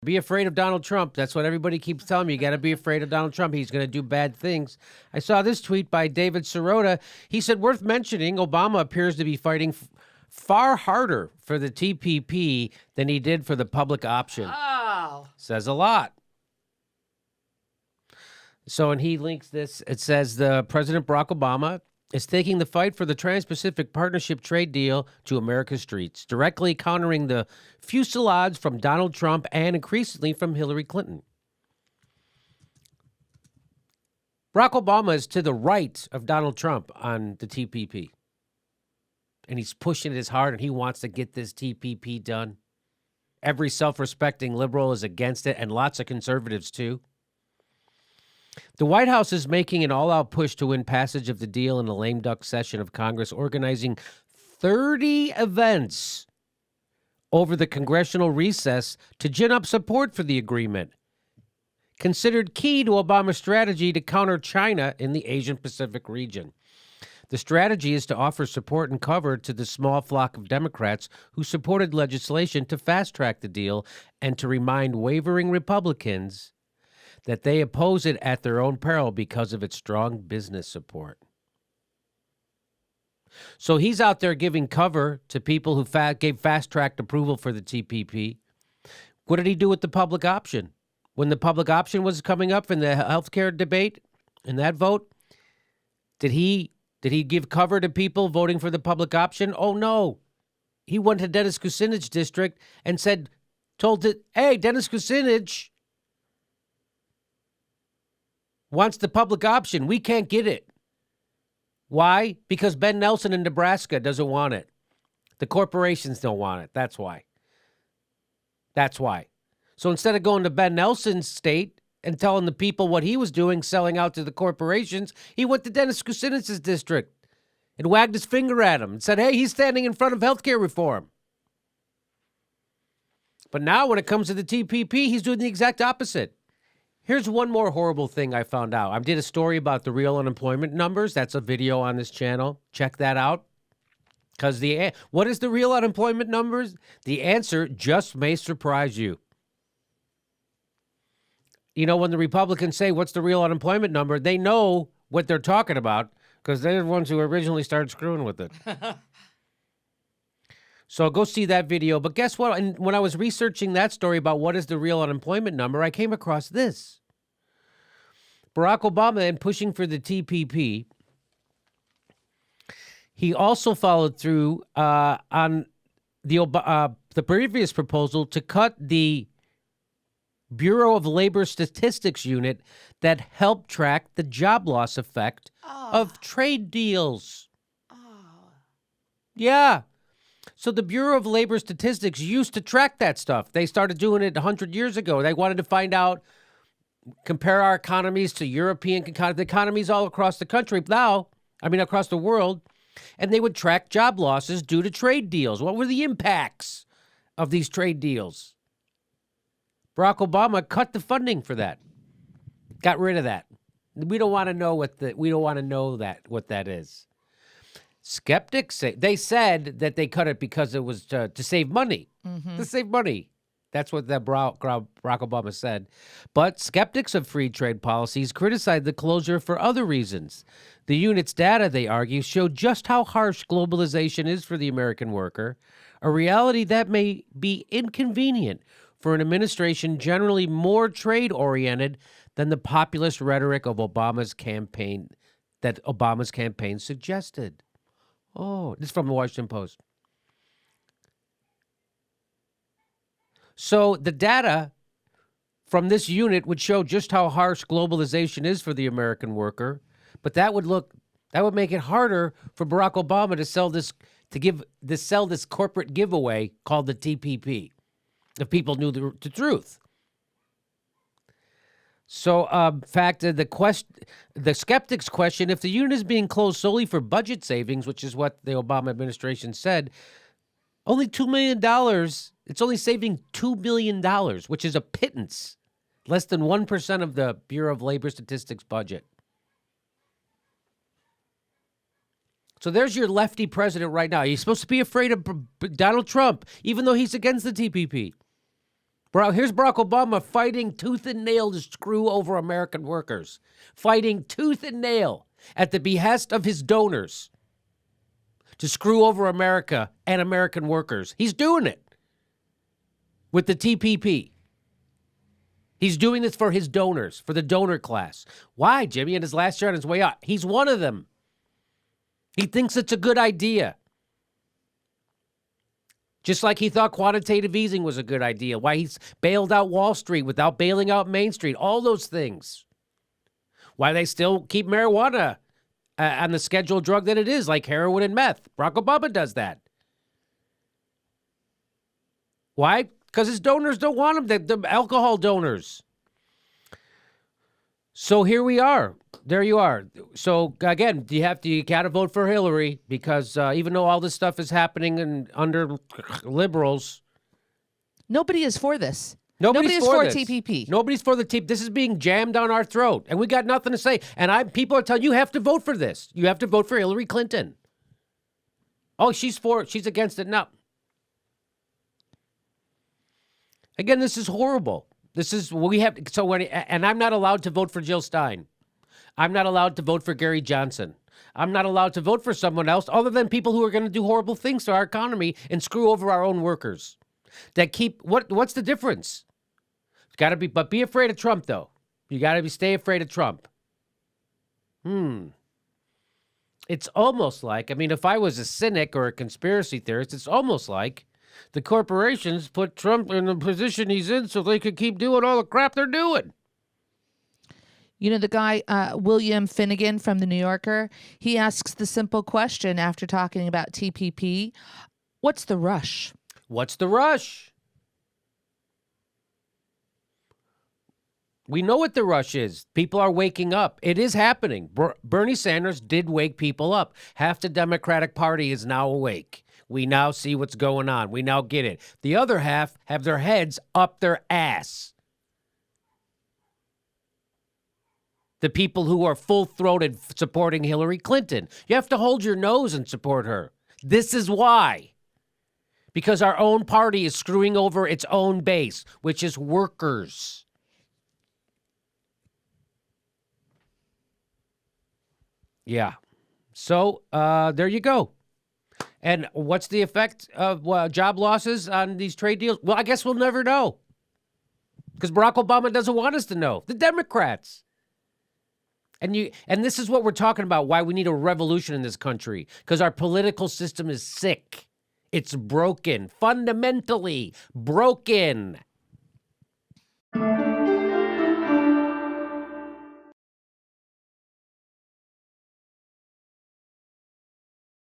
Be afraid of Donald Trump. That's what everybody keeps telling me. You got to be afraid of Donald Trump. He's going to do bad things. I saw this tweet by David Sirota. He said, worth mentioning, Obama appears to be fighting far harder for the TPP than he did for the public option. Oh. Says a lot. So, and he links this. It says the President Barack Obama is taking the fight for the Trans-Pacific Partnership trade deal to America's streets, directly countering the fusillades from Donald Trump and increasingly from Hillary Clinton. Barack Obama is to the right of Donald Trump on the TPP. And he's pushing it as hard, and he wants to get this TPP done. Every self-respecting liberal is against it, and lots of conservatives, too. The White House is making an all-out push to win passage of the deal in a lame duck session of Congress, organizing 30 events over the congressional recess to gin up support for the agreement, considered key to Obama's strategy to counter China in the Asian-Pacific region. The strategy is to offer support and cover to the small flock of Democrats who supported legislation to fast-track the deal and to remind wavering Republicans that they oppose it at their own peril because of its strong business support. So he's out there giving cover to people who gave fast-tracked approval for the TPP. What did he do with the public option? When the public option was coming up in the healthcare debate, in that vote, did he give cover to people voting for the public option? Oh, no. He went to Dennis Kucinich's district and told it, hey, Dennis Kucinich wants the public option. We can't get it. Why? Because Ben Nelson in Nebraska doesn't want it. The corporations don't want it. That's why. That's why. So instead of going to Ben Nelson's state and telling the people what he was doing, selling out to the corporations, he went to Dennis Kucinich's district and wagged his finger at him and said, hey, he's standing in front of healthcare reform. But now when it comes to the TPP, he's doing the exact opposite. Here's one more horrible thing I found out. I did a story about the real unemployment numbers. That's a video on this channel. Check that out. Because what is the real unemployment numbers? The answer just may surprise you. You know, when the Republicans say, what's the real unemployment number, they know what they're talking about because they're the ones who originally started screwing with it. So go see that video. But guess what? And when I was researching that story about what is the real unemployment number, I came across this. Barack Obama, in pushing for the TPP, he also followed through on the previous proposal to cut the Bureau of Labor Statistics unit that helped track the job loss effect of trade deals. Yeah. So the Bureau of Labor Statistics used to track that stuff. They started doing it 100 years ago. They wanted to find out, compare our economies to European economies all across the country now, across the world, and they would track job losses due to trade deals. What were the impacts of these trade deals? Barack Obama cut the funding for that. Got rid of that. We don't want to know what that is. Skeptics say they said that they cut it because it was to save money. Mm-hmm. To save money. That's what Barack Obama said. But skeptics of free trade policies criticized the closure for other reasons. The unit's data, they argue, showed just how harsh globalization is for the American worker, a reality that may be inconvenient for an administration generally more trade-oriented than the populist rhetoric of Obama's campaign suggested. Oh, this is from the Washington Post. So the data from this unit would show just how harsh globalization is for the American worker, but that would make it harder for Barack Obama to sell this corporate giveaway called the TPP, if people knew the truth. So, in fact, the skeptics question if the unit is being closed solely for budget savings, which is what the Obama administration said, only $2 million. It's only saving $2 million, which is a pittance, less than 1% of the Bureau of Labor Statistics budget. So there's your lefty president right now. He's supposed to be afraid of Donald Trump, even though he's against the TPP. Bro, here's Barack Obama fighting tooth and nail to screw over American workers. Fighting tooth and nail at the behest of his donors to screw over America and American workers. He's doing it with the TPP. He's doing this for his donors, for the donor class. Why, Jimmy? In his last year on his way out, he's one of them. He thinks it's a good idea. Just like he thought quantitative easing was a good idea. Why he's bailed out Wall Street without bailing out Main Street. All those things. Why they still keep marijuana on the scheduled drug that it is, like heroin and meth. Barack Obama does that. Why? Because his donors don't want him, the alcohol donors. So here we are. There you are. So again, you got to vote for Hillary because even though all this stuff is happening under liberals, nobody is for this. Nobody is for TPP. Nobody's for the TPP. This is being jammed down our throat, and we got nothing to say. And people are telling you have to vote for this. You have to vote for Hillary Clinton. Oh, she's for it. She's against it. No. Again, this is horrible. This is we have. And I'm not allowed to vote for Jill Stein. I'm not allowed to vote for Gary Johnson. I'm not allowed to vote for someone else other than people who are going to do horrible things to our economy and screw over our own workers. That keep what's the difference? It's got to be, but be afraid of Trump though. You got to stay afraid of Trump. It's almost like, I mean, if I was a cynic or a conspiracy theorist, it's almost like the corporations put Trump in the position he's in so they could keep doing all the crap they're doing. You know, the guy, William Finnegan from The New Yorker, he asks the simple question after talking about TPP, what's the rush? What's the rush? We know what the rush is. People are waking up. It is happening. Bernie Sanders did wake people up. Half the Democratic Party is now awake. We now see what's going on. We now get it. The other half have their heads up their ass. The people who are full-throated supporting Hillary Clinton. You have to hold your nose and support her. This is why. Because our own party is screwing over its own base, which is workers. Yeah. So there you go. And what's the effect of job losses on these trade deals? Well, I guess we'll never know. Because Barack Obama doesn't want us to know. The Democrats. And this is what we're talking about, why we need a revolution in this country. Because our political system is sick. It's broken. Fundamentally broken.